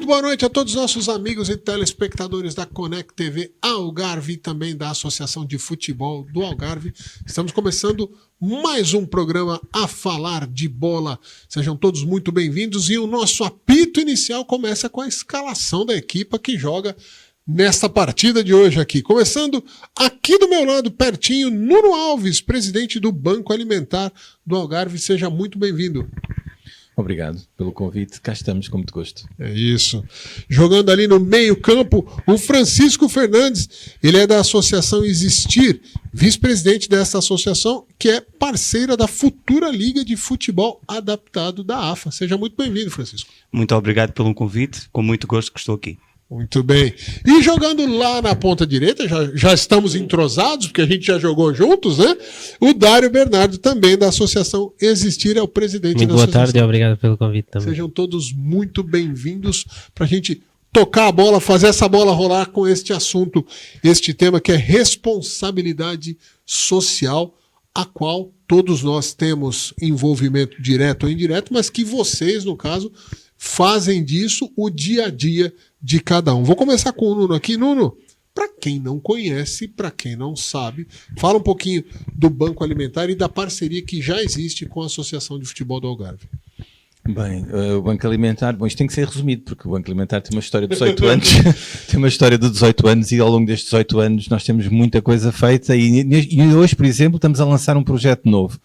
Muito boa noite a todos os nossos amigos e telespectadores da Connect TV Algarve e também da Associação de Futebol do Algarve. Estamos começando mais um programa A Falar de Bola. Sejam todos muito bem-vindos e o nosso apito inicial começa com a escalação da equipe que joga nesta partida de hoje aqui. Começando aqui do meu lado, pertinho, Nuno Alves, presidente do Banco Alimentar do Algarve. Seja muito bem-vindo. Obrigado pelo convite, cá estamos com muito gosto. É isso. Jogando ali no meio-campo, o Francisco Fernandes, ele é da Associação Existir, vice-presidente dessa associação, que é parceira da futura Liga de Futebol Adaptado da AFA. Seja muito bem-vindo, Francisco. Muito obrigado pelo convite, com muito gosto que estou aqui. Muito bem. E jogando lá na ponta direita, já estamos entrosados, porque a gente já jogou juntos, né? O Dário Bernardo, também da Associação Existir, é o presidente muito da boa associação. Tarde e obrigado pelo convite também. Sejam todos muito bem-vindos para a gente tocar a bola, fazer essa bola rolar com este assunto, este tema que é responsabilidade social, a qual todos nós temos envolvimento direto ou indireto, mas que vocês, no caso, fazem disso o dia a dia de cada um. Vou começar com o Nuno aqui. Nuno, para quem não conhece, para quem não sabe, fala um pouquinho do Banco Alimentar e da parceria que já existe com a Associação de Futebol do Algarve. Bem, o Banco Alimentar, bom, isto tem que ser resumido, porque o Banco Alimentar tem uma história de 18 anos, tem uma história de 18 anos e ao longo destes 18 anos nós temos muita coisa feita e hoje, por exemplo, estamos a lançar um projeto novo.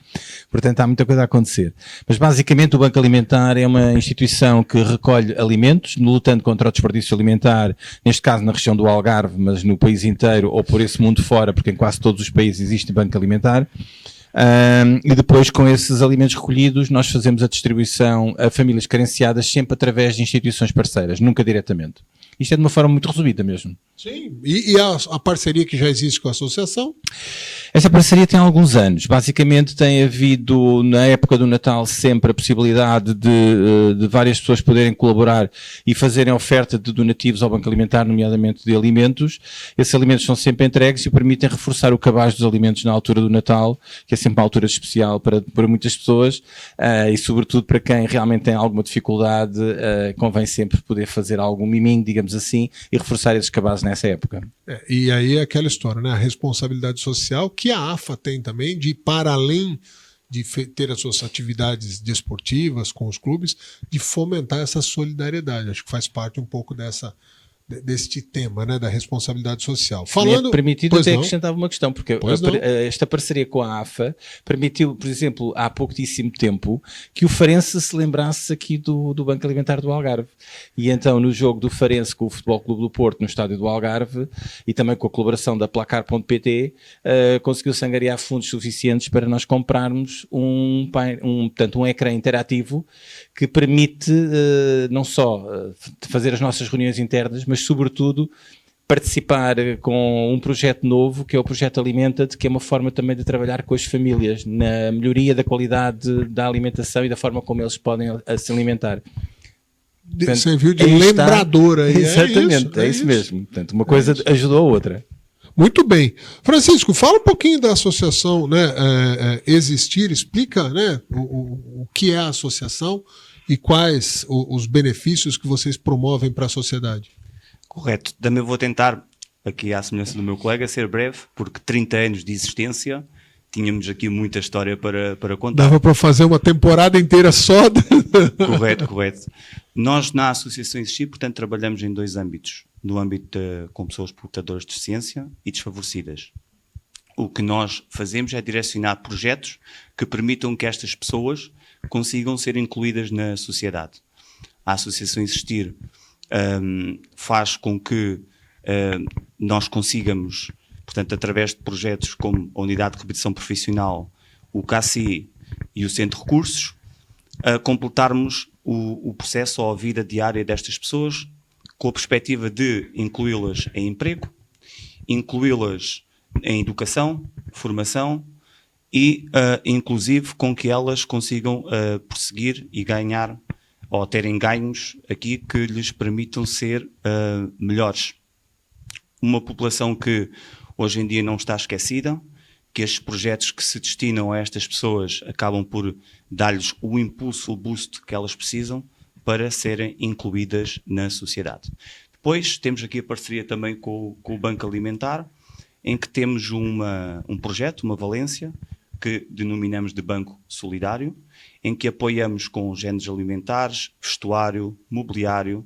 Portanto, há muita coisa a acontecer. Mas basicamente o Banco Alimentar é uma instituição que recolhe alimentos, lutando contra o desperdício alimentar, neste caso na região do Algarve, mas no país inteiro ou por esse mundo fora, porque em quase todos os países existe Banco Alimentar. E depois com esses alimentos recolhidos nós fazemos a distribuição a famílias carenciadas sempre através de instituições parceiras, nunca diretamente. Isto é de uma forma muito resumida mesmo. Sim, e a parceria que já existe com a associação? Essa parceria tem alguns anos. Basicamente tem havido, na época do Natal, sempre a possibilidade de várias pessoas poderem colaborar e fazerem oferta de donativos ao Banco Alimentar, nomeadamente de alimentos. Esses alimentos são sempre entregues e permitem reforçar o cabaz dos alimentos na altura do Natal, que é sempre uma altura especial para muitas pessoas e sobretudo para quem realmente tem alguma dificuldade, convém sempre poder fazer algum miminho, digamos assim, e reforçar esses cabazes nessa época. E aí é aquela história, né? A responsabilidade social que a AFA tem também de ir para além de ter as suas atividades desportivas com os clubes, de fomentar essa solidariedade. Acho que faz parte um pouco deste tema, né, da responsabilidade social. Falando, é permitido até acrescentar uma questão, porque esta parceria com a AFA permitiu, por exemplo, há pouquíssimo tempo, que o Farense se lembrasse aqui do Banco Alimentar do Algarve. E então, no jogo do Farense com o Futebol Clube do Porto, no estádio do Algarve, e também com a colaboração da Placar.pt, conseguiu-se angariar fundos suficientes para nós comprarmos portanto, um ecrã interativo que permite não só fazer as nossas reuniões internas, mas sobretudo participar com um projeto novo, que é o Projeto Alimenta-te, que é uma forma também de trabalhar com as famílias na melhoria da qualidade da alimentação e da forma como eles podem se alimentar. Portanto, serviu de lembrador aí. Exatamente, é isso mesmo. Portanto, uma coisa ajudou a outra. Muito bem. Francisco, fala um pouquinho da associação, né, Existir, explica, né, o que é a associação e quais os benefícios que vocês promovem para a sociedade. Correto. Também vou tentar, aqui à semelhança do meu colega, ser breve, porque 30 anos de existência, tínhamos aqui muita história para contar. Dava para fazer uma temporada inteira só. Correto. Nós, na Associação Existir, portanto, trabalhamos em dois âmbitos. No âmbito com pessoas portadoras de deficiência e desfavorecidas. O que nós fazemos é direcionar projetos que permitam que estas pessoas consigam ser incluídas na sociedade. A Associação Existir faz com que nós consigamos, portanto, através de projetos como a Unidade de Repetição Profissional, o CACI e o Centro de Recursos, completarmos o processo ou a vida diária destas pessoas com a perspectiva de incluí-las em emprego, incluí-las em educação, formação e, inclusive, com que elas consigam prosseguir e ganhar ou terem ganhos aqui que lhes permitam ser melhores. Uma população que hoje em dia não está esquecida, que estes projetos que se destinam a estas pessoas acabam por dar-lhes o impulso, o boost que elas precisam para serem incluídas na sociedade. Depois temos aqui a parceria também com o Banco Alimentar, em que temos um projeto, uma valência, que denominamos de Banco Solidário, em que apoiamos com géneros alimentares, vestuário, mobiliário,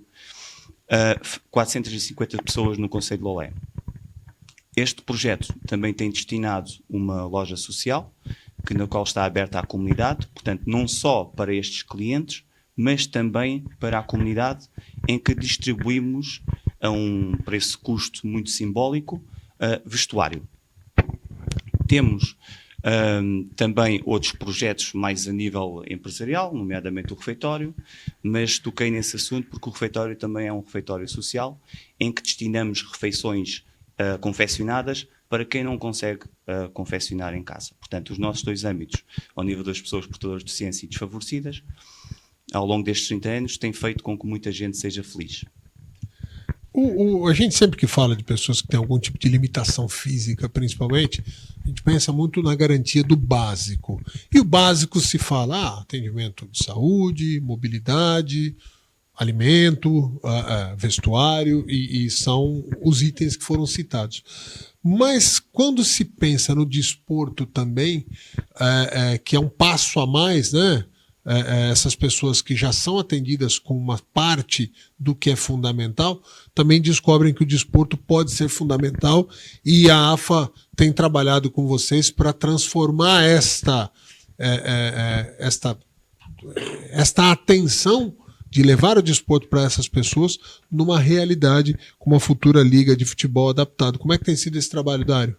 450 pessoas no Concelho de Lolé. Este projeto também tem destinado uma loja social, na qual está aberta à comunidade, portanto, não só para estes clientes, mas também para a comunidade, em que distribuímos a um preço-custo muito simbólico vestuário. Temos também outros projetos mais a nível empresarial, nomeadamente o refeitório, mas toquei nesse assunto porque o refeitório também é um refeitório social, em que destinamos refeições confeccionadas para quem não consegue confeccionar em casa. Portanto, os nossos dois âmbitos, ao nível das pessoas portadoras de deficiência e desfavorecidas, ao longo destes 30 anos, tem feito com que muita gente seja feliz. A gente sempre que fala de pessoas que têm algum tipo de limitação física, principalmente, a gente pensa muito na garantia do básico. E o básico se fala atendimento de saúde, mobilidade, alimento, vestuário, e são os itens que foram citados. Mas quando se pensa no desporto também, que é um passo a mais, né? Essas pessoas que já são atendidas com uma parte do que é fundamental, também descobrem que o desporto pode ser fundamental, e a AFA tem trabalhado com vocês para transformar esta atenção de levar o desporto para essas pessoas numa realidade com uma futura liga de futebol adaptado. Como é que tem sido esse trabalho, Dário?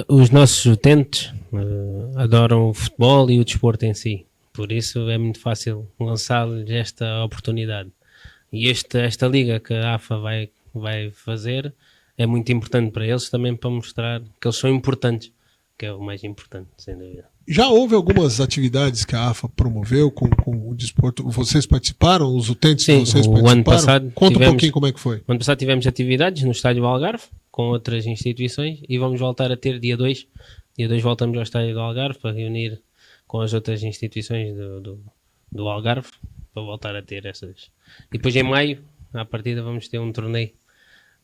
Os nossos utentes adoram o futebol e o desporto em si. Por isso é muito fácil lançar-lhes esta oportunidade. E esta liga que a AFA vai fazer é muito importante para eles, também para mostrar que eles são importantes, que é o mais importante, sem dúvida. Já houve algumas atividades que a AFA promoveu com o desporto? Vocês participaram? Os utentes de vocês participaram? Ano passado Conta um pouquinho como é que foi. O ano passado tivemos atividades no Estádio do Algarve, com outras instituições, e vamos voltar a ter dia 2. Dia 2 voltamos ao Estádio do Algarve para reunir com as outras instituições do Algarve, para voltar a ter essas. E depois em maio, à partida, vamos ter um torneio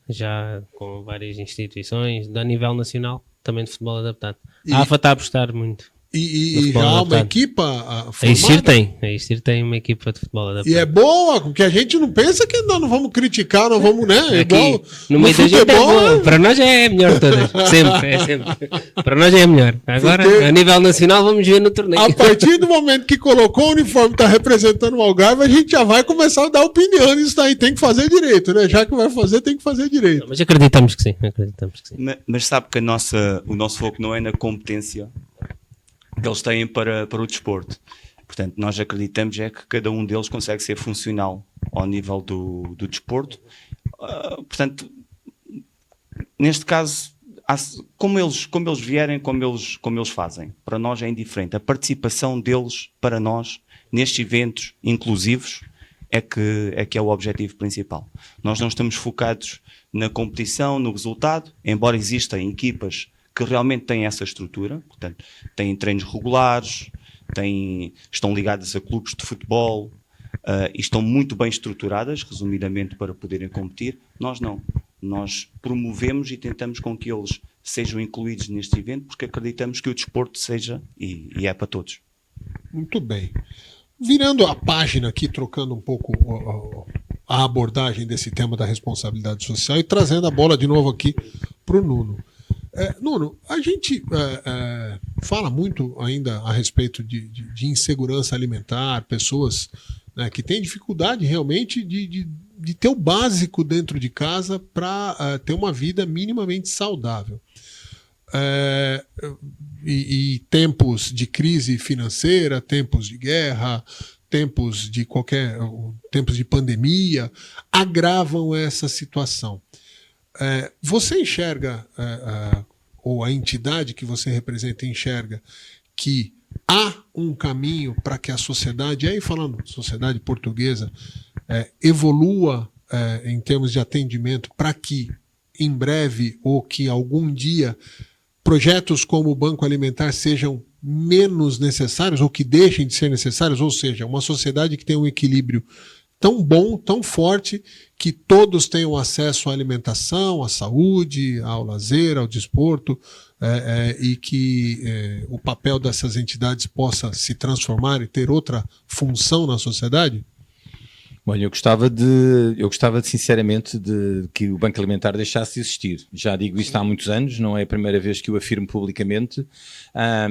já com várias instituições, a nível nacional, também de futebol adaptado. A AFA está a apostar muito. E já há uma equipa formada? A ISTIR tem uma equipa de futebol adaptado. E é boa, porque a gente não pensa que nós não vamos criticar, não vamos, né? Aqui, igual no meio da gente é boa. Para nós é a melhor de todas. Sempre. Para nós é a melhor. Agora, porque a nível nacional, vamos ver no torneio. A partir do momento que colocou o uniforme, está representando o Algarve, a gente já vai começar a dar opinião nisso daí. Tem que fazer direito, né? Já que vai fazer, tem que fazer direito. Não, mas acreditamos que sim. Mas sabe que o nosso foco não é na competência que eles têm para o desporto. Portanto, nós acreditamos que cada um deles consegue ser funcional ao nível do desporto. Portanto, neste caso, como eles vierem, como eles fazem, para nós é indiferente. A participação deles, para nós, nestes eventos inclusivos, é que é o objetivo principal. Nós não estamos focados na competição, no resultado, embora existam equipas que realmente têm essa estrutura, portanto, têm treinos regulares, estão ligadas a clubes de futebol e estão muito bem estruturadas, resumidamente, para poderem competir. Nós não. Nós promovemos e tentamos com que eles sejam incluídos neste evento, porque acreditamos que o desporto seja e é para todos. Muito bem. Virando a página aqui, trocando um pouco a abordagem desse tema da responsabilidade social e trazendo a bola de novo aqui para o Nuno. Nuno, a gente fala muito ainda a respeito de insegurança alimentar, pessoas, né, que têm dificuldade realmente de ter o básico dentro de casa para ter uma vida minimamente saudável. E tempos de crise financeira, tempos de guerra, tempos de pandemia agravam essa situação. Você enxerga, ou a entidade que você representa enxerga, que há um caminho para que a sociedade, aí falando sociedade portuguesa, evolua em termos de atendimento, para que em breve ou que algum dia projetos como o Banco Alimentar sejam menos necessários ou que deixem de ser necessários, ou seja, uma sociedade que tem um equilíbrio tão bom, tão forte, que todos tenham acesso à alimentação, à saúde, ao lazer, ao desporto, e que o papel dessas entidades possa se transformar e ter outra função na sociedade? Bom, eu gostava sinceramente de que o Banco Alimentar deixasse de existir. Já digo isto há muitos anos, não é a primeira vez que o afirmo publicamente,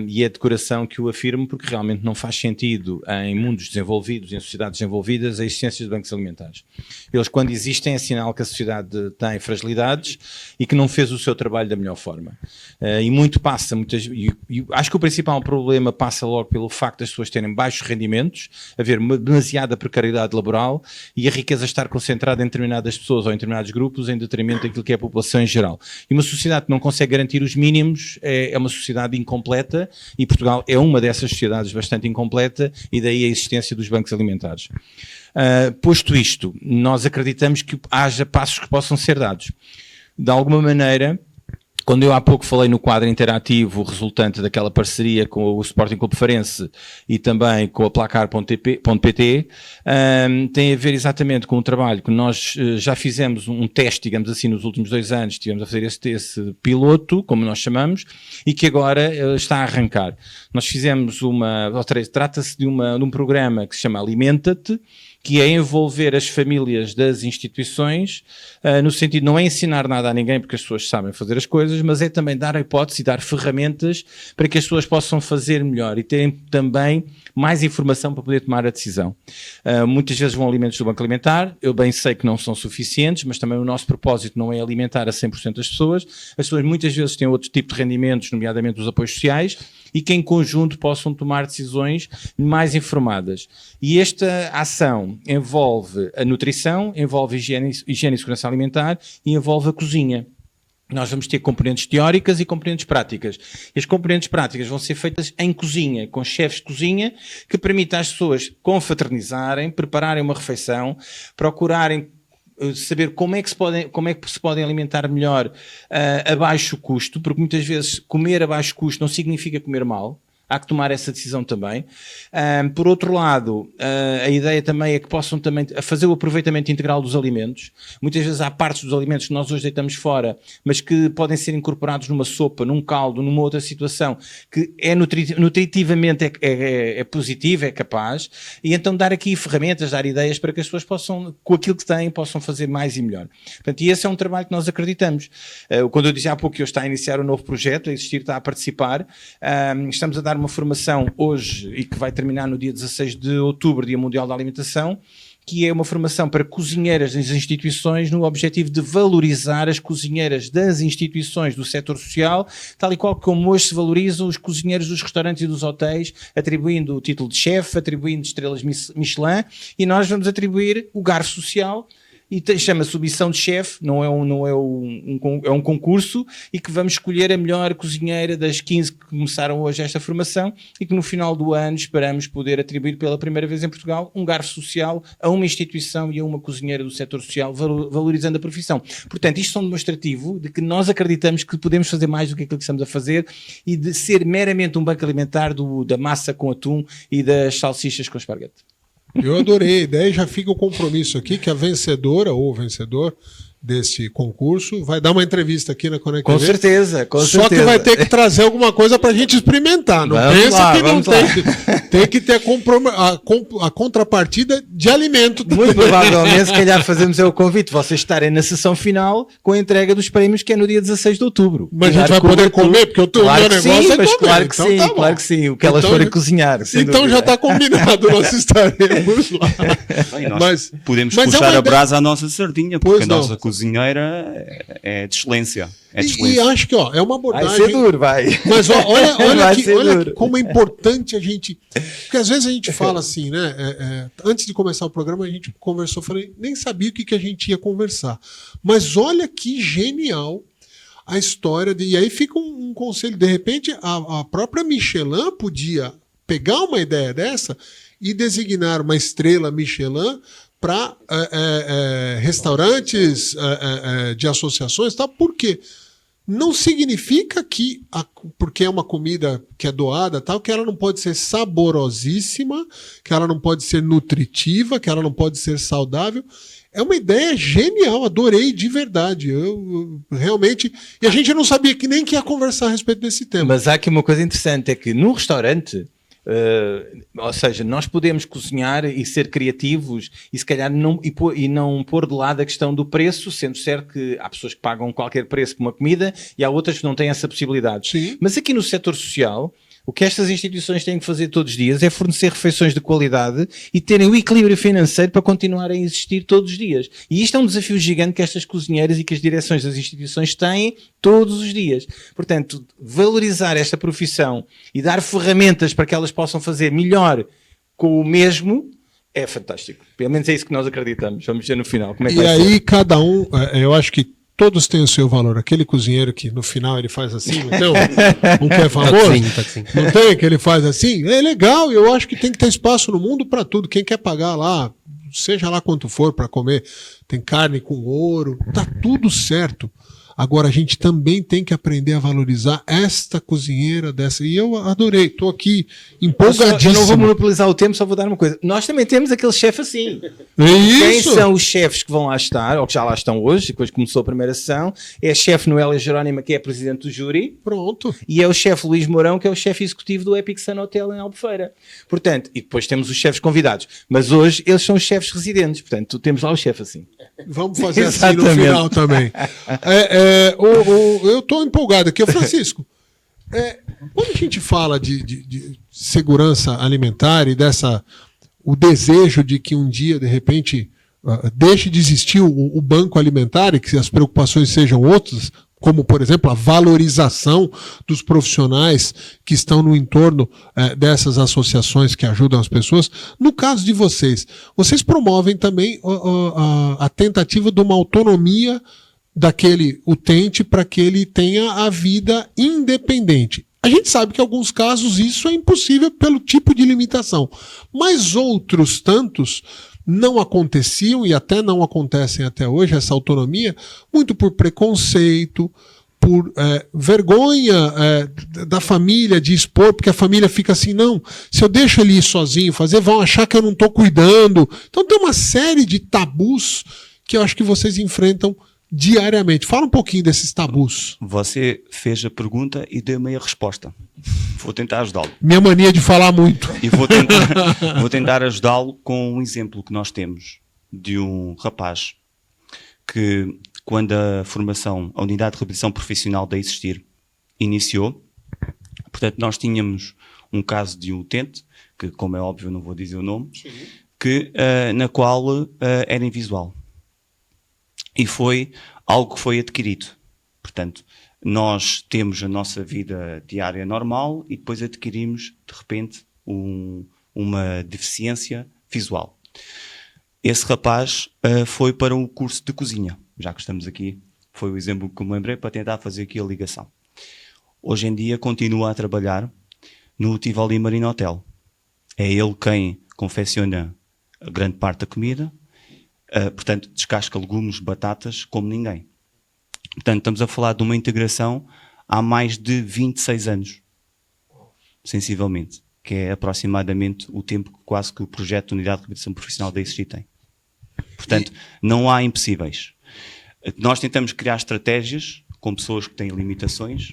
e é de coração que o afirmo, porque realmente não faz sentido em mundos desenvolvidos, em sociedades desenvolvidas, a existência de bancos alimentares. Eles, quando existem, é sinal que a sociedade tem fragilidades e que não fez o seu trabalho da melhor forma. E muito passa, e acho que o principal problema passa logo pelo facto das pessoas terem baixos rendimentos, haver demasiada precariedade laboral, e a riqueza estar concentrada em determinadas pessoas ou em determinados grupos em detrimento daquilo que é a população em geral. E uma sociedade que não consegue garantir os mínimos é uma sociedade incompleta, e Portugal é uma dessas sociedades bastante incompleta, e daí a existência dos bancos alimentares. Posto isto, nós acreditamos que haja passos que possam ser dados. De alguma maneira, quando eu há pouco falei no quadro interativo resultante daquela parceria com o Sporting Clube Farense e também com a Placar.pt, tem a ver exatamente com um trabalho que nós já fizemos um teste, digamos assim, nos últimos 2 anos, estivemos a fazer esse piloto, como nós chamamos, e que agora está a arrancar. Nós fizemos trata-se de um programa que se chama Alimenta-te, que é envolver as famílias das instituições, no sentido, não é ensinar nada a ninguém, porque as pessoas sabem fazer as coisas, mas é também dar a hipótese e dar ferramentas para que as pessoas possam fazer melhor e terem também mais informação para poder tomar a decisão. Muitas vezes vão alimentos do Banco Alimentar, eu bem sei que não são suficientes, mas também o nosso propósito não é alimentar a 100% das pessoas. As pessoas muitas vezes têm outro tipo de rendimentos, nomeadamente os apoios sociais, e que em conjunto possam tomar decisões mais informadas. E esta ação envolve a nutrição, envolve higiene e segurança alimentar e envolve a cozinha. Nós vamos ter componentes teóricas e componentes práticas. E as componentes práticas vão ser feitas em cozinha, com chefes de cozinha, que permitam às pessoas confraternizarem, prepararem uma refeição, procurarem saber como é que se podem alimentar melhor a baixo custo, porque muitas vezes comer a baixo custo não significa comer mal. Há que tomar essa decisão também. Por outro lado, a ideia também é que possam também fazer o aproveitamento integral dos alimentos. Muitas vezes há partes dos alimentos que nós hoje deitamos fora, mas que podem ser incorporados numa sopa, num caldo, numa outra situação, que é nutritivamente é positivo, é capaz, e então dar aqui ferramentas, dar ideias para que as pessoas possam, com aquilo que têm, possam fazer mais e melhor. Portanto, e esse é um trabalho que nós acreditamos. Quando eu dizia há pouco que eu estou a iniciar um novo projeto, a existir, está a participar, estamos a dar uma formação hoje e que vai terminar no dia 16 de outubro, Dia Mundial da Alimentação, que é uma formação para cozinheiras das instituições no objetivo de valorizar as cozinheiras das instituições do setor social, tal e qual como hoje se valorizam os cozinheiros dos restaurantes e dos hotéis, atribuindo o título de chefe, atribuindo estrelas Michelin, e nós vamos atribuir o garfo social, e chama-se Missão de Chefe, é um concurso, e que vamos escolher a melhor cozinheira das 15 que começaram hoje esta formação, e que no final do ano esperamos poder atribuir pela primeira vez em Portugal um garfo social a uma instituição e a uma cozinheira do setor social, valorizando a profissão. Portanto, isto é um demonstrativo de que nós acreditamos que podemos fazer mais do que aquilo que estamos a fazer, e de ser meramente um banco alimentar da massa com atum e das salsichas com esparguete. Eu adorei a ideia, já fica o compromisso aqui que a vencedora ou o vencedor desse concurso vai dar uma entrevista aqui na Conect Com certeza, com certeza. Só que vai ter que trazer alguma coisa pra gente experimentar. Não pensa que não tem. Tem que ter a contrapartida de alimento. Muito provavelmente, se calhar fazemos o convite, vocês estarem na sessão final com a entrega dos prémios, que é no dia 16 de outubro. Mas a gente vai poder comer, porque o meu negócio é comer. Claro que sim, claro que sim. O que elas forem cozinhar. Então já está combinado, nós estaremos lá. Nós podemos puxar a brasa à nossa sardinha, porque a nossa cozinheira é de excelência. E acho que é uma abordagem. Vai ser duro, vai. Mas olha como é importante a gente. Porque às vezes a gente fala assim, né? Antes de começar o programa, a gente conversou, falei, nem sabia o que a gente ia conversar. Mas olha que genial a história. E aí fica um conselho. De repente, a própria Michelin podia pegar uma ideia dessa e designar uma estrela Michelin para restaurantes de associações, tá? Por quê? não significa que, porque é uma comida que é doada, tal, que ela não pode ser saborosíssima, que ela não pode ser nutritiva, que ela não pode ser saudável. É uma ideia genial, adorei de verdade. Eu realmente. E a gente não sabia que nem que ia conversar a respeito desse tema. Mas há aqui uma coisa interessante: é que num restaurante, ou seja, nós podemos cozinhar e ser criativos e se calhar não pôr de lado a questão do preço, sendo certo que há pessoas que pagam qualquer preço por uma comida e há outras que não têm essa possibilidade. Sim. Mas aqui no setor social, o que estas instituições têm que fazer todos os dias é fornecer refeições de qualidade e terem o equilíbrio financeiro para continuarem a existir todos os dias. E isto é um desafio gigante que estas cozinheiras e que as direções das instituições têm todos os dias. Portanto, valorizar esta profissão e dar ferramentas para que elas possam fazer melhor com o mesmo é fantástico. Pelo menos é isso que nós acreditamos. Vamos ver no final como é que vai ser. E aí cada um, eu acho que todos têm o seu valor. Aquele cozinheiro que no final ele faz assim, então, um que é famoso, não tem que ele faz assim, é legal, eu acho que tem que ter espaço no mundo para tudo. Quem quer pagar lá, seja lá quanto for para comer, tem carne com ouro, tá tudo certo. Agora a gente também tem que aprender a valorizar esta cozinheira dessa. E eu adorei, estou aqui empolgadíssimo. Eu não vou monopolizar o tempo, só vou dar uma coisa. Nós também temos aquele chefe assim. Isso. Quem são os chefes que vão lá estar, ou que já lá estão hoje, depois começou a primeira sessão, é a chefe Noélia Jerónima, que é a presidente do júri. Pronto. E é o chefe Luís Mourão, que é o chefe executivo do Epic Sun Hotel em Albufeira. Portanto, e depois temos os chefes convidados. Mas hoje eles são os chefes residentes. Portanto, temos lá o chefe assim. Vamos fazer assim no final também. Eu estou empolgado aqui. Francisco, quando a gente fala de segurança alimentar e o desejo de que um dia, de repente, deixe de existir o banco alimentar e que as preocupações sejam outras, como, por exemplo, a valorização dos profissionais que estão no entorno dessas associações que ajudam as pessoas. No caso de vocês promovem também a tentativa de uma autonomia daquele utente para que ele tenha a vida independente. A gente sabe que em alguns casos isso é impossível pelo tipo de limitação, mas outros tantos não aconteciam e até não acontecem até hoje, essa autonomia, muito por preconceito, por vergonha da família de expor, porque a família fica assim, não, se eu deixo ele ir sozinho fazer, vão achar que eu não estou cuidando. Então tem uma série de tabus que eu acho que vocês enfrentam diariamente. Fala um pouquinho desses tabus. Você fez a pergunta e deu-me a resposta. Vou tentar ajudá-lo. Minha mania de falar muito. E vou tentar ajudá-lo com um exemplo que nós temos de um rapaz que, quando a unidade de reabilitação profissional da Existir iniciou, portanto, nós tínhamos um caso de um utente, que, como é óbvio, não vou dizer o nome, na qual era invisual. E foi algo que foi adquirido. Portanto, nós temos a nossa vida diária normal e depois adquirimos, de repente, uma deficiência visual. Esse rapaz foi para um curso de cozinha. Já que estamos aqui, foi o exemplo que me lembrei para tentar fazer aqui a ligação. Hoje em dia continua a trabalhar no Tivoli Marina Hotel. É ele quem confecciona a grande parte da comida. Portanto, descasca legumes, batatas, como ninguém. Portanto, estamos a falar de uma integração há mais de 26 anos, sensivelmente, que é aproximadamente o tempo que quase que o projeto de Unidade de Reabilitação Profissional da Existir tem. Portanto, não há impossíveis. Nós tentamos criar estratégias com pessoas que têm limitações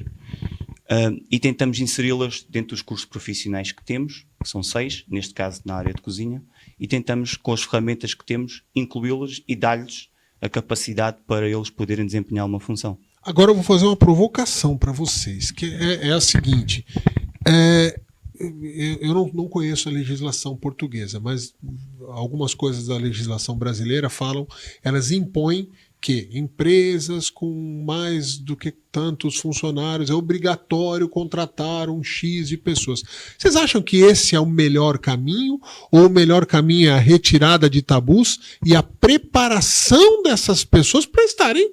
e tentamos inseri-las dentro dos cursos profissionais que temos, que são 6, neste caso na área de cozinha, e tentamos, com as ferramentas que temos, incluí-las e dar-lhes a capacidade para eles poderem desempenhar uma função. Agora eu vou fazer uma provocação para vocês, que é a seguinte. Eu não conheço a legislação portuguesa, mas algumas coisas da legislação brasileira elas impõem que empresas com mais do que tantos funcionários é obrigatório contratar um X de pessoas. Vocês acham que esse é o melhor caminho? Ou o melhor caminho é a retirada de tabus e a preparação dessas pessoas para estarem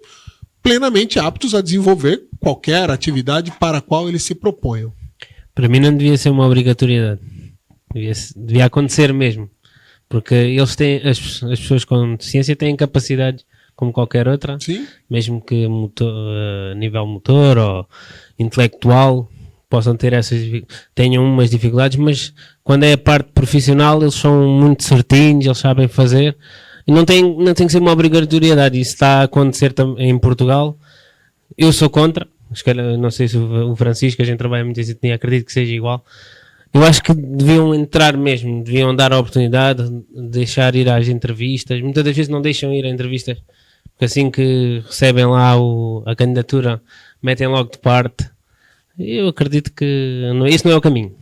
plenamente aptos a desenvolver qualquer atividade para a qual eles se proponham? Para mim não devia ser uma obrigatoriedade. Devia acontecer mesmo. Porque eles têm, as pessoas com deficiência têm capacidades como qualquer outra. Sim. Mesmo que nível motor ou intelectual possam ter tenham umas dificuldades, mas quando é a parte profissional eles são muito certinhos, eles sabem fazer. E não tem que ser uma obrigatoriedade. Isso está a acontecer em Portugal. Eu sou contra. Não sei se o Francisco, a gente trabalha muito em sintonia, acredito que seja igual. Eu acho que deviam entrar mesmo, deviam dar a oportunidade, deixar ir às entrevistas. Muitas das vezes não deixam ir a entrevistas, porque assim que recebem lá a candidatura, metem logo de parte. Eu acredito que isso não é o caminho.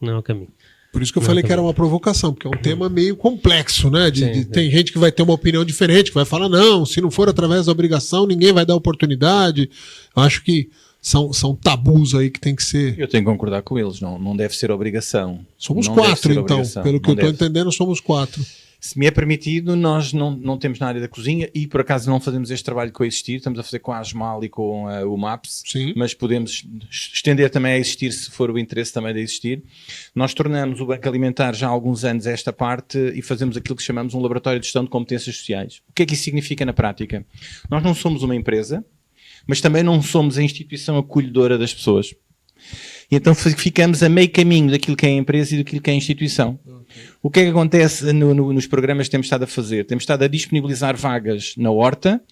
Não é o caminho. Por isso que eu falei que era uma provocação, porque é um tema meio complexo, né? Tem gente que vai ter uma opinião diferente, que vai falar, não, se não for através da obrigação, ninguém vai dar oportunidade. Eu acho que são tabus aí que tem que ser... Eu tenho que concordar com eles, não deve ser obrigação. Somos não 4, então, obrigação. pelo que eu estou entendendo, somos 4. Se me é permitido, nós não temos na área da cozinha e por acaso não fazemos este trabalho com a Existir, estamos a fazer com a Asmal e com o MAPS, sim, mas podemos estender também a Existir se for o interesse também de Existir. Nós tornamos o Banco Alimentar já há alguns anos esta parte e fazemos aquilo que chamamos um laboratório de gestão de competências sociais. O que é que isso significa na prática? Nós não somos uma empresa, mas também não somos a instituição acolhedora das pessoas. E então ficamos a meio caminho daquilo que é a empresa e daquilo que é a instituição. O que é que acontece nos programas que temos estado a fazer? Temos estado a disponibilizar vagas na horta,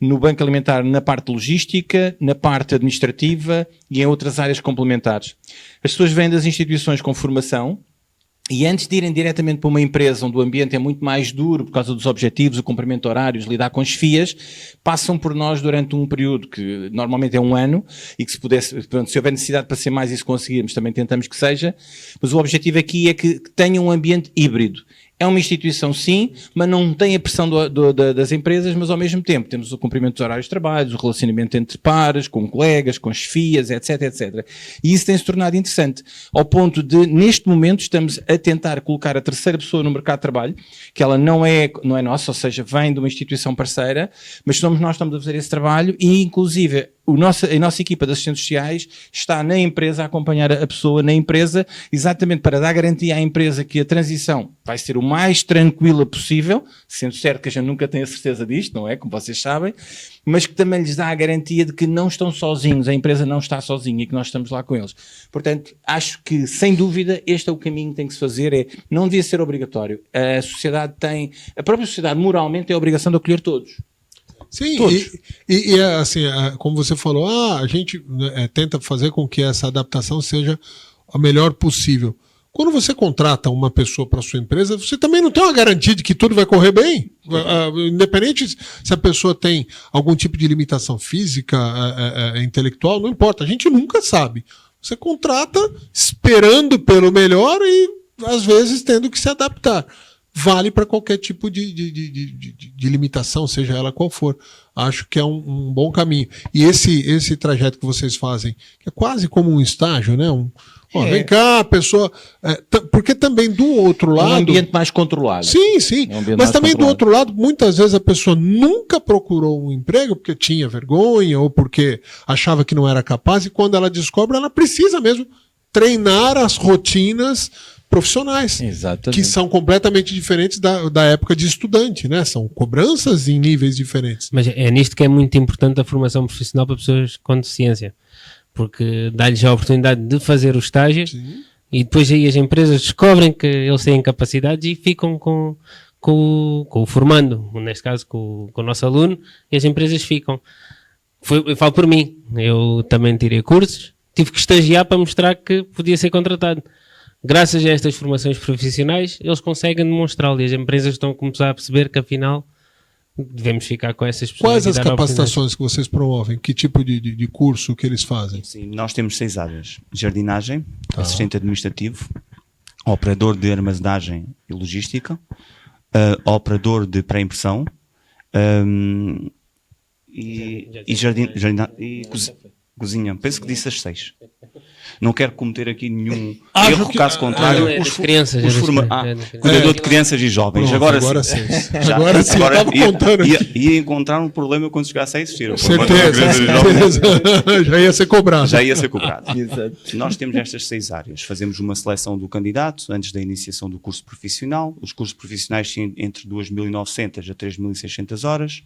no Banco Alimentar, na parte logística, na parte administrativa e em outras áreas complementares. As pessoas vêm das instituições com formação e antes de irem diretamente para uma empresa onde o ambiente é muito mais duro por causa dos objetivos, o cumprimento de horários, lidar com chefias, passam por nós durante um período que normalmente é um ano e que se houver necessidade para ser mais e se conseguirmos também tentamos que seja, mas o objetivo aqui é que tenha um ambiente híbrido. É uma instituição sim, mas não tem a pressão das empresas, mas ao mesmo tempo temos o cumprimento dos horários de trabalho, o relacionamento entre pares, com colegas, com chefias, etc, etc. E isso tem-se tornado interessante, ao ponto de, neste momento, estamos a tentar colocar a terceira pessoa no mercado de trabalho, que ela não é nossa, ou seja, vem de uma instituição parceira, mas somos nós que estamos a fazer esse trabalho e, inclusive, a nossa equipa de assistentes sociais está na empresa a acompanhar a pessoa na empresa, exatamente para dar garantia à empresa que a transição vai ser o mais tranquila possível, sendo certo que a gente nunca tem a certeza disto, não é? Como vocês sabem, mas que também lhes dá a garantia de que não estão sozinhos, a empresa não está sozinha e que nós estamos lá com eles. Portanto, acho que, sem dúvida, este é o caminho que tem que se fazer, não devia ser obrigatório. A própria sociedade moralmente tem a obrigação de acolher todos. Sim, e assim, como você falou, a gente tenta fazer com que essa adaptação seja a melhor possível. Quando você contrata uma pessoa para sua empresa, você também não tem uma garantia de que tudo vai correr bem. Independente se a pessoa tem algum tipo de limitação física, intelectual, não importa, a gente nunca sabe. Você contrata esperando pelo melhor e, às vezes, tendo que se adaptar. Vale para qualquer tipo de limitação, seja ela qual for. Acho que é um bom caminho. E esse trajeto que vocês fazem, que é quase como um estágio, né? Vem cá, a pessoa... porque também do outro lado... É um ambiente mais controlado. Sim. Mas também do outro lado, muitas vezes a pessoa nunca procurou um emprego porque tinha vergonha ou porque achava que não era capaz, e quando ela descobre, ela precisa mesmo treinar as rotinas profissionais. Exatamente. Que são completamente diferentes da época de estudante, né? São cobranças em níveis diferentes. Mas é nisto que é muito importante a formação profissional para pessoas com deficiência, porque dá-lhes a oportunidade de fazer o estágio. Sim. E depois aí as empresas descobrem que eles têm capacidades e ficam com o formando, neste caso com o nosso aluno, e as empresas ficam. Eu falo por mim, eu também tirei cursos, tive que estagiar para mostrar que podia ser contratado. Graças a estas formações profissionais, eles conseguem demonstrá-lo e as empresas estão a começar a perceber que, afinal, devemos ficar com essas pessoas. Quais as capacitações que vocês promovem? Que tipo de curso que eles fazem? Sim, nós temos 6 áreas. Jardinagem, assistente administrativo, operador de armazenagem e logística, operador de pré-impressão e cozinha. Penso que disse as 6. Não quero cometer aqui nenhum erro, caso contrário. Cuidador de crianças e jovens. Pronto, agora sim. Agora sim, eu estava contando aqui. Ia encontrar um problema quando chegasse a existir. Certeza. Já ia ser cobrado. Exato. Nós temos estas 6 áreas. Fazemos uma seleção do candidato antes da iniciação do curso profissional. Os cursos profissionais têm entre 2.900 a 3.600 horas.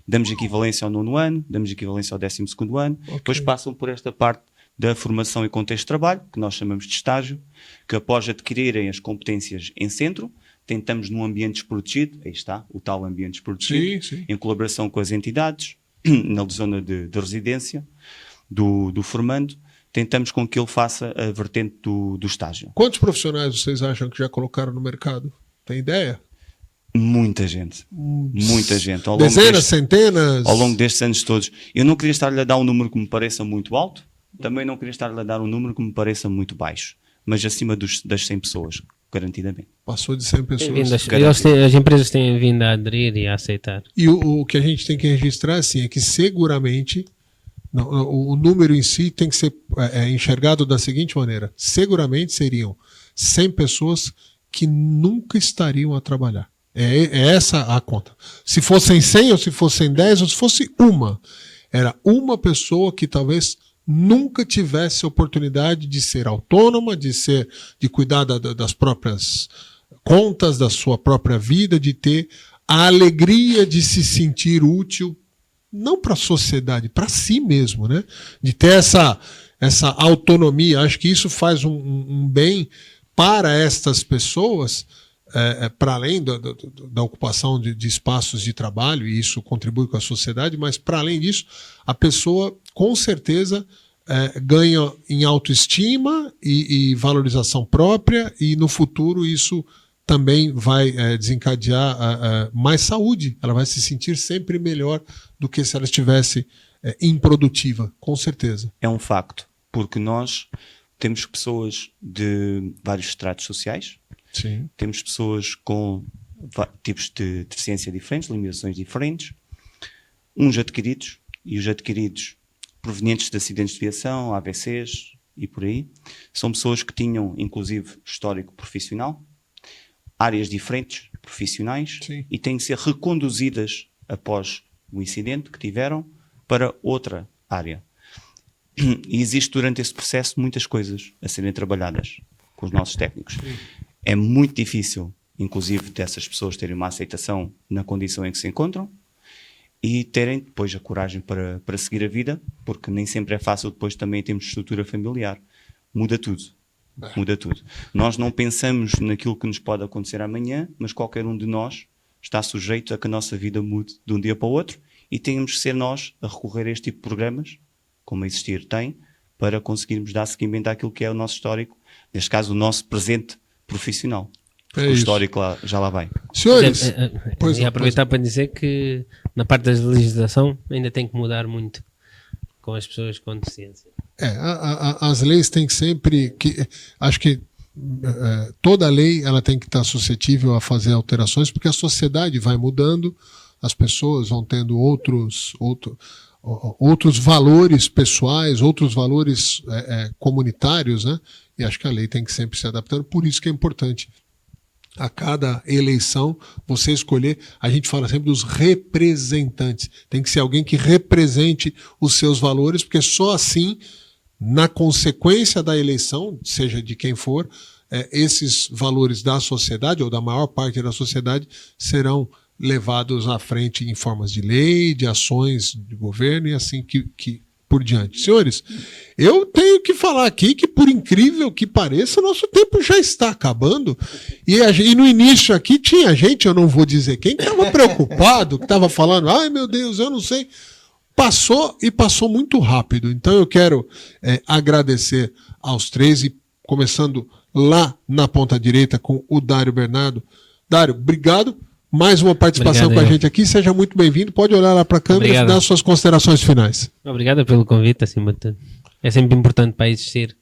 damos equivalência ao 9º ano, damos equivalência ao 12º ano, depois passam por esta parte da formação e contexto de trabalho, que nós chamamos de estágio, que após adquirirem as competências em centro, tentamos num ambiente desprotegido, aí está, o tal ambiente desprotegido, em colaboração com as entidades, na zona de residência do formando, tentamos com que ele faça a vertente do estágio. Quantos profissionais vocês acham que já colocaram no mercado? Tem ideia? Muita gente. Muita gente. Dezenas, centenas? Ao longo destes anos todos. Eu não queria estar-lhe a dar um número que me pareça muito alto, também não queria estar-lhe a dar um número que me pareça muito baixo, mas acima das 100 pessoas, garantidamente. Passou de 100 pessoas. As empresas têm vindo a aderir e a aceitar. E o que a gente tem que registrar assim, é que seguramente o número em si tem que ser enxergado da seguinte maneira: seguramente seriam 100 pessoas que nunca estariam a trabalhar. É essa a conta. Se fossem 100 ou se fossem 10 ou se fosse uma, era uma pessoa que talvez nunca tivesse oportunidade de ser autônoma, de cuidar das próprias contas, da sua própria vida, de ter a alegria de se sentir útil, não para a sociedade, para si mesmo, né? De ter essa autonomia. Acho que isso faz um bem para estas pessoas, para além da ocupação de espaços de trabalho, e isso contribui com a sociedade, mas para além disso, a pessoa com certeza ganha em autoestima e valorização própria, e no futuro isso também vai desencadear mais saúde. Ela vai se sentir sempre melhor do que se ela estivesse improdutiva, com certeza. É um facto, porque nós temos pessoas de vários estratos sociais. Sim. Temos pessoas com tipos de deficiência diferentes, limitações diferentes, uns adquiridos, e os adquiridos provenientes de acidentes de viação, AVCs e por aí. São pessoas que tinham, inclusive, histórico profissional, áreas diferentes profissionais. Sim. E têm de ser reconduzidas após o incidente que tiveram para outra área. E existe durante esse processo muitas coisas a serem trabalhadas com os nossos técnicos. Sim. É muito difícil, inclusive, dessas pessoas terem uma aceitação na condição em que se encontram e terem depois a coragem para seguir a vida, porque nem sempre é fácil depois também termos estrutura familiar. Muda tudo. Muda tudo. Nós não pensamos naquilo que nos pode acontecer amanhã, mas qualquer um de nós está sujeito a que a nossa vida mude de um dia para o outro, e temos que ser nós a recorrer a este tipo de programas, como a Existir tem, para conseguirmos dar seguimento àquilo que é o nosso histórico, neste caso o nosso presente profissional. O histórico já lá vai. Senhores, e aproveitar para dizer que na parte da legislação ainda tem que mudar muito com as pessoas com deficiência. As leis têm que sempre... acho que toda lei ela tem que estar suscetível a fazer alterações, porque a sociedade vai mudando, as pessoas vão tendo outros valores pessoais, outros valores comunitários, né? E acho que a lei tem que sempre se adaptando. Por isso que é importante, a cada eleição, você escolher, a gente fala sempre dos representantes. Tem que ser alguém que represente os seus valores, porque só assim, na consequência da eleição, seja de quem for, esses valores da sociedade, ou da maior parte da sociedade, serão levados à frente em formas de lei, de ações de governo e assim que por diante. Senhores, eu tenho que falar aqui que, por incrível que pareça, nosso tempo já está acabando. E no início aqui tinha gente, eu não vou dizer quem, que estava preocupado, que estava falando, ai meu Deus, eu não sei. Passou e passou muito rápido. Então eu quero agradecer aos três, e começando lá na ponta direita com o Dário Bernardo. Dário, obrigado. Mais uma participação com a gente aqui. Seja muito bem-vindo. Pode olhar lá para a câmera e dar suas considerações finais. Obrigado pelo convite, acima de tudo. É sempre importante para Existir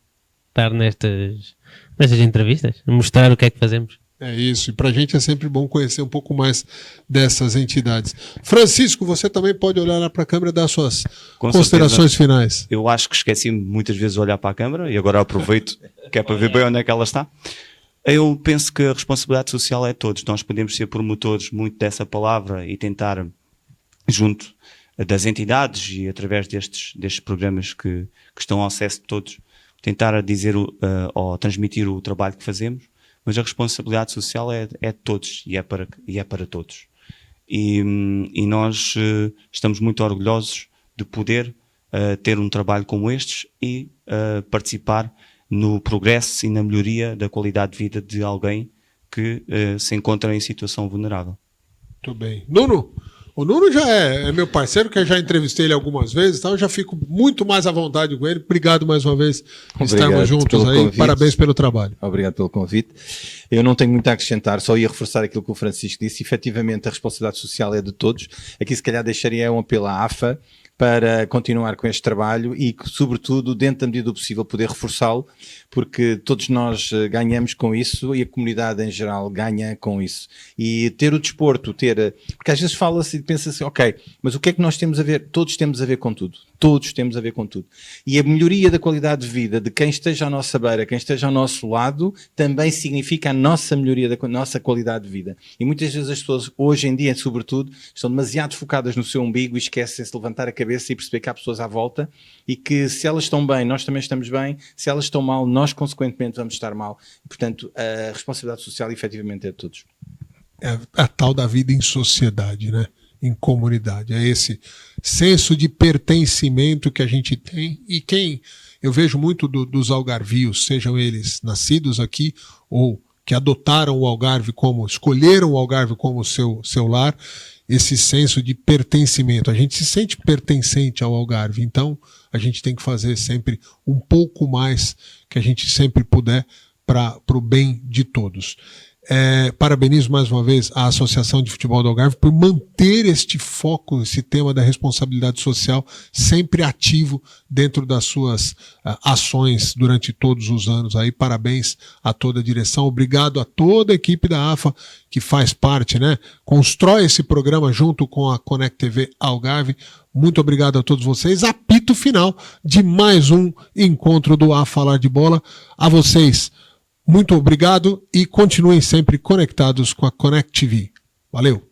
estar nestas entrevistas, mostrar o que é que fazemos. É isso. E para a gente é sempre bom conhecer um pouco mais dessas entidades. Francisco, você também pode olhar lá para a câmera e dar suas considerações finais. Eu acho que esqueci muitas vezes de olhar para a câmera e agora aproveito, que é para ver bem onde é que ela está. Eu penso que a responsabilidade social é de todos. Nós podemos ser promotores muito dessa palavra e tentar, junto das entidades e através destes programas que estão ao acesso de todos, tentar dizer ou transmitir o trabalho que fazemos, mas a responsabilidade social é de todos e é para todos. E nós estamos muito orgulhosos de poder ter um trabalho como estes e participar no progresso e na melhoria da qualidade de vida de alguém que se encontra em situação vulnerável. Muito bem. Nuno, o Nuno já é meu parceiro, que eu já entrevistei ele algumas vezes, então eu já fico muito mais à vontade com ele. Obrigado mais uma vez por estarmos juntos aí. Convite. Parabéns pelo trabalho. Obrigado pelo convite. Eu não tenho muito a acrescentar, só ia reforçar aquilo que o Francisco disse. Efetivamente, a responsabilidade social é de todos. Aqui, se calhar, deixaria um apelo à AFA para continuar com este trabalho e, sobretudo, dentro da medida do possível, poder reforçá-lo, porque todos nós ganhamos com isso e a comunidade em geral ganha com isso. E ter o desporto, porque às vezes fala-se e pensa-se, ok, mas o que é que nós temos a ver? Todos temos a ver com tudo. Todos temos a ver com tudo. E a melhoria da qualidade de vida de quem esteja à nossa beira, quem esteja ao nosso lado, também significa a nossa melhoria da nossa qualidade de vida. E muitas vezes as pessoas, hoje em dia, sobretudo, estão demasiado focadas no seu umbigo e esquecem-se de levantar a cabeça e perceber que há pessoas à volta e que se elas estão bem, nós também estamos bem. Se elas estão mal, nós consequentemente vamos estar mal. E, portanto, a responsabilidade social efetivamente é de todos. É a tal da vida em sociedade, né? Em comunidade. É esse senso de pertencimento que a gente tem. E quem eu vejo muito dos algarvios, sejam eles nascidos aqui ou que adotaram o Algarve escolheram o Algarve como seu lar, esse senso de pertencimento. A gente se sente pertencente ao Algarve, então a gente tem que fazer sempre um pouco mais que a gente sempre puder para o bem de todos. Parabenizo mais uma vez a Associação de Futebol do Algarve por manter este foco, esse tema da responsabilidade social sempre ativo dentro das suas ações durante todos os anos. Aí, parabéns a toda a direção, obrigado a toda a equipe da AFA que faz parte, né? Constrói esse programa junto com a Connect TV Algarve. Muito obrigado a todos vocês. Apito final de mais um encontro do A Falar de Bola. A vocês, muito obrigado e continuem sempre conectados com a Connect TV. Valeu!